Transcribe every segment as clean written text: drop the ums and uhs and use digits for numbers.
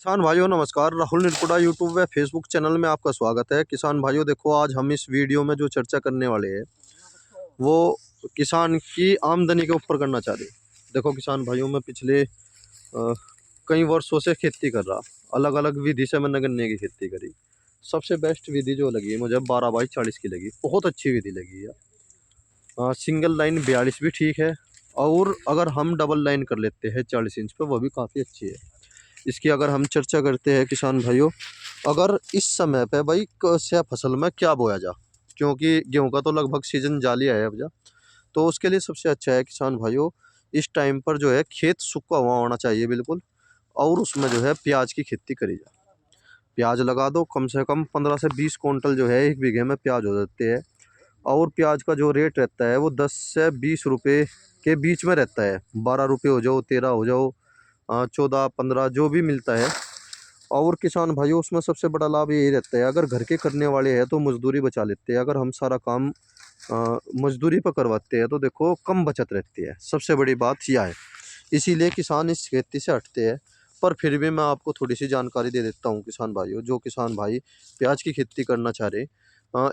किसान भाइयों नमस्कार। राहुल निरपुड़ा यूट्यूब व फेसबुक चैनल में आपका स्वागत है। किसान भाइयों देखो, आज हम इस वीडियो में जो चर्चा करने वाले हैं वो किसान की आमदनी के ऊपर करना चाह रहे। देखो किसान भाइयों, मैं पिछले कई वर्षों से खेती कर रहा, अलग अलग विधि से मैंने गन्ने की खेती करी। सबसे बेस्ट विधि जो लगी है मुझे 12/40 की लगी, बहुत अच्छी विधि लगी है। सिंगल लाइन 42 भी ठीक है, और अगर हम डबल लाइन कर लेते हैं 40 इंच पे, वो भी काफ़ी अच्छी है। इसकी अगर हम चर्चा करते हैं किसान भाइयों, अगर इस समय पे भाई कौन फसल में क्या बोया जा, क्योंकि गेहूं का तो लगभग सीजन जा लिया है अब जा, तो उसके लिए सबसे अच्छा है किसान भाइयों, इस टाइम पर जो है खेत सूखा हुआ होना चाहिए बिल्कुल, और उसमें जो है प्याज की खेती करी जा। प्याज लगा दो, कम से कम 15 से 20 क्विंटल जो है एक बीघे में प्याज हो जाते हैं। और प्याज का जो रेट रहता है वो 10 से 20 रुपये के बीच में रहता है। 12 रुपये हो जाओ, 13 हो जाओ, 14-15 जो भी मिलता है। और किसान भाइयों, उसमें सबसे बड़ा लाभ यही रहता है, अगर घर के करने वाले हैं तो मजदूरी बचा लेते हैं। अगर हम सारा काम मजदूरी पर करवाते हैं तो देखो कम बचत रहती है। सबसे बड़ी बात यह है, इसीलिए किसान इस खेती से हटते हैं। पर फिर भी मैं आपको थोड़ी सी जानकारी दे देता हूँ किसान भाइयों। जो किसान भाई प्याज की खेती करना चाह रहे,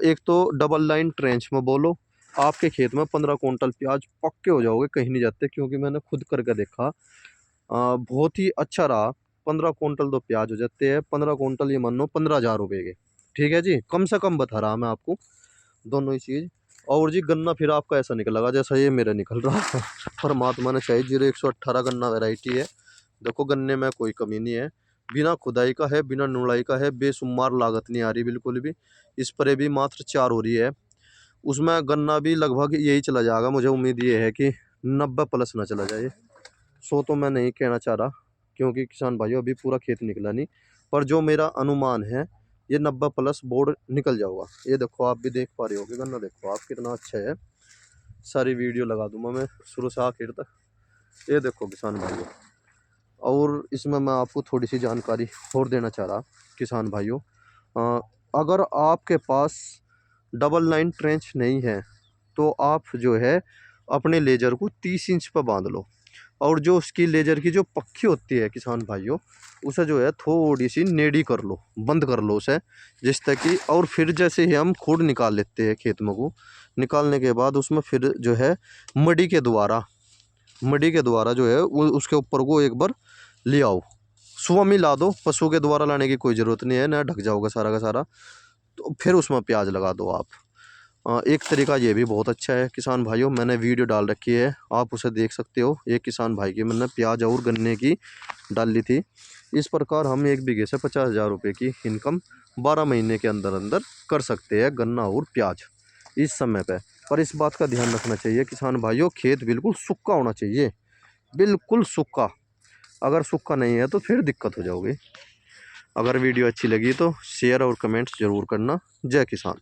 एक तो डबल लाइन ट्रेंच में बोलो, आपके खेत में 15 क्विंटल प्याज पक्के हो जाओगे, कहीं नहीं जाते, क्योंकि मैंने खुद करके देखा। बहुत ही अच्छा रहा। 15 क्विंटल तो प्याज हो जाते हैं। 15 क्विंटल ये मान लो 15,000 रुपये के, ठीक है जी, कम से कम बता रहा मैं आपको दोनों ही चीज़। और जी गन्ना फिर आपका ऐसा निकलेगा जैसा ये मेरा निकल रहा है। परमात्मा ने चाहिए 0118 गन्ना वैरायटी है। देखो गन्ने में कोई कमी नहीं है, बिना खुदाई का है, बिना नुड़ाई का है, बेशुमार लागत नहीं आ रही बिल्कुल भी। स्प्रे भी मात्र 4 हो रही है, उसमें गन्ना भी लगभग यही चला जाएगा। मुझे उम्मीद ये है कि 90+ ना चला जाए। 100 तो मैं नहीं कहना चाह रहा, क्योंकि किसान भाइयों अभी पूरा खेत निकला नहीं, पर जो मेरा अनुमान है ये 90+ बोर्ड निकल जाऊगा। ये देखो, आप भी देख पा रहे होगे गन्ना, देखो आप कितना अच्छा है। सारी वीडियो लगा दूंगा मैं शुरू से आखिर तक। ये देखो किसान भाइयों, और इसमें मैं आपको थोड़ी सी जानकारी और देना चाह रहा किसान भाइयों। अ, अगर आपके पास डबल लाइन ट्रेंच नहीं है तो आप जो है अपने लेजर को 30 इंच पर बांध लो, और जो उसकी लेजर की जो पक्की होती है किसान भाइयों, उसे जो है थोड़ी सी नेड़ी कर लो, बंद कर लो उसे, जिस तक कि, और फिर जैसे ही हम खुद निकाल लेते हैं खेत में को, निकालने के बाद उसमें फिर जो है मडी के द्वारा जो है वो उसके ऊपर को एक बार ले आओ, स्वामी ला दो। पशु के द्वारा लाने की कोई ज़रूरत नहीं है, ना ढक जाओगे सारा का सारा। तो फिर उसमें प्याज लगा दो आप। एक तरीका ये भी बहुत अच्छा है किसान भाइयों, मैंने वीडियो डाल रखी है, आप उसे देख सकते हो। एक किसान भाई की मैंने प्याज और गन्ने की डाली थी। इस प्रकार हम एक बीघे से 50,000 रुपये की इनकम 12 महीने के अंदर अंदर कर सकते हैं, गन्ना और प्याज इस समय पे। पर इस बात का ध्यान रखना चाहिए किसान भाइयों, खेत बिल्कुल सूखा होना चाहिए, बिल्कुल सूखा। अगर सूखा नहीं है तो फिर दिक्कत हो जाओगी। अगर वीडियो अच्छी लगी तो शेयर और कमेंट्स ज़रूर करना। जय किसान।